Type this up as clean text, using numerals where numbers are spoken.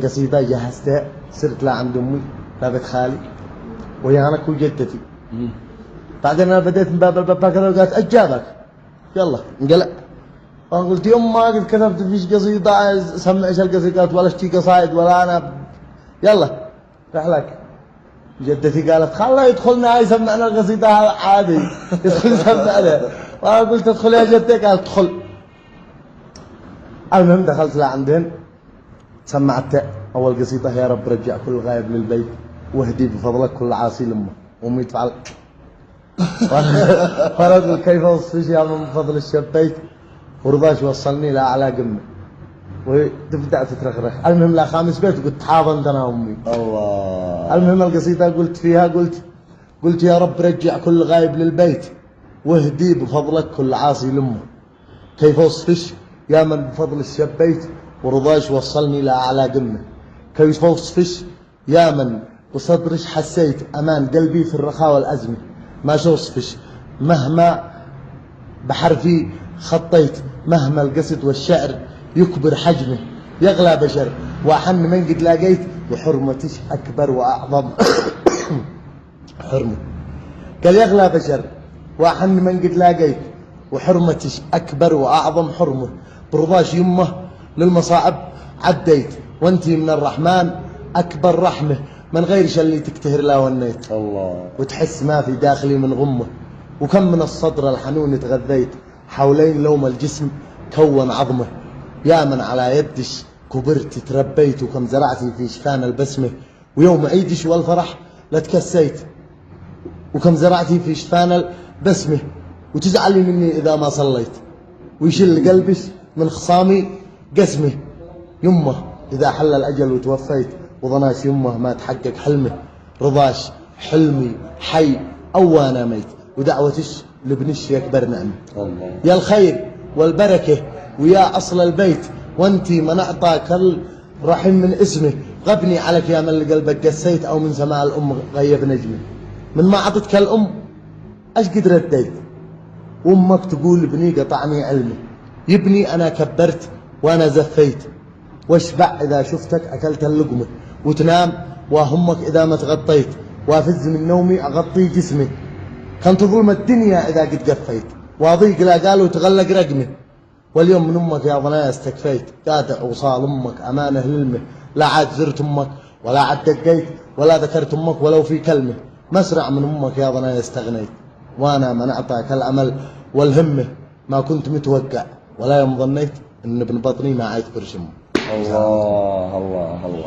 قصيدة جهزتها صرت لعند أمي لبيت خالي ويانا وجدتي. بعدين أنا بديت من باب الباب كذا وقالت أجابك يلا انقلع. أنا قلت يوم ما قد كتبت فيش قصيدة سمع إيش القصيدة ولا اشتي قصايد ولا أنا يلا رحلك. جدتي قالت خله يدخلنا يسمعنا القصيدة عادي يدخل يسمعنا. وأنا قلت ادخل يا جدتي قالت ادخل. المهم دخلت لعندهن سمعت أول قصيدة يا رب رجع كل غايب للبيت واهدي بفضلك كل عاصي لأمه. وأمي تفعل فرد كيف أوصفش يا من بفضل الشبيت ورضاش وصلني لأعلى قمة وتبدأ تترخرخ. المهم لا خامس بيت قلت حاضنت أنا وأمي. الله. المهم القصيدة قلت فيها قلت يا رب رجع كل غايب للبيت واهدي بفضلك كل عاصي لأمه. كيف أوصفش يا من بفضل الشبيت ورضاش وصلني لأعلى قمة. كيف أوصفش يا من بصدرش حسيت أمان قلبي في الرخاء والأزمة. ما شوصفش مهما بحرفي خطيت مهما القصد والشعر يكبر حجمه يغلى بشر وأحن من قد لاقيت وحرمتش أكبر وأعظم حرمة. قال يغلى بشر وأحن من قد لاقيت وحرمتش أكبر وأعظم حرمة. برضاش يمه للمصاعب عديت وانتي من الرحمن أكبر رحمة من غير اللي تكتهر لا ونيت. الله. وتحس ما في داخلي من غمه وكم من الصدر الحنون تغذيت حولين لوم الجسم كون عظمه. يا من على يدش كبرت تربيت وكم زرعتي في شفان البسمة ويوم عيدش والفرح لتكسيت وكم زرعتي في شفان البسمة وتزعلي مني إذا ما صليت ويشل قلبش من خصامي قسمه. يمه إذا حل الأجل وتوفيت وظناش يمه ما تحقق حلمه. رضاش حلمي حي أو أنا ميت ودعوتش لابنش يكبر نعمه. الله. يا الخير والبركة ويا أصل البيت وانتي من أعطاك الرحم من اسمه. غبني عليك يا من قلبك قسيت أو من سماع الأم غيب نجمه. من ما عطتك الأم أش قد رديت وأمك تقول ابني قطعني علمه. يبني أنا كبرت وأنا زفيت واشبع إذا شفتك أكلت اللقمة وتنام وهمك إذا ما تغطيت وافز من نومي أغطي جسمي. كانت ظلم الدنيا إذا قد قفيت واضيق لا قالوا تغلق رقمه. واليوم من أمك يا ضنايا استكفيت قاطع وصال أمك أمانة للمه. لا عاد زرت أمك ولا عاد دقيت ولا ذكرت أمك ولو في كلمة. مسرع من أمك يا ضنايا استغنيت وأنا من أعطاك الأمل والهمة. ما كنت متوقع ولا يوم ظنيت إن ابن بطني ما عاد برشم. الله الله الله.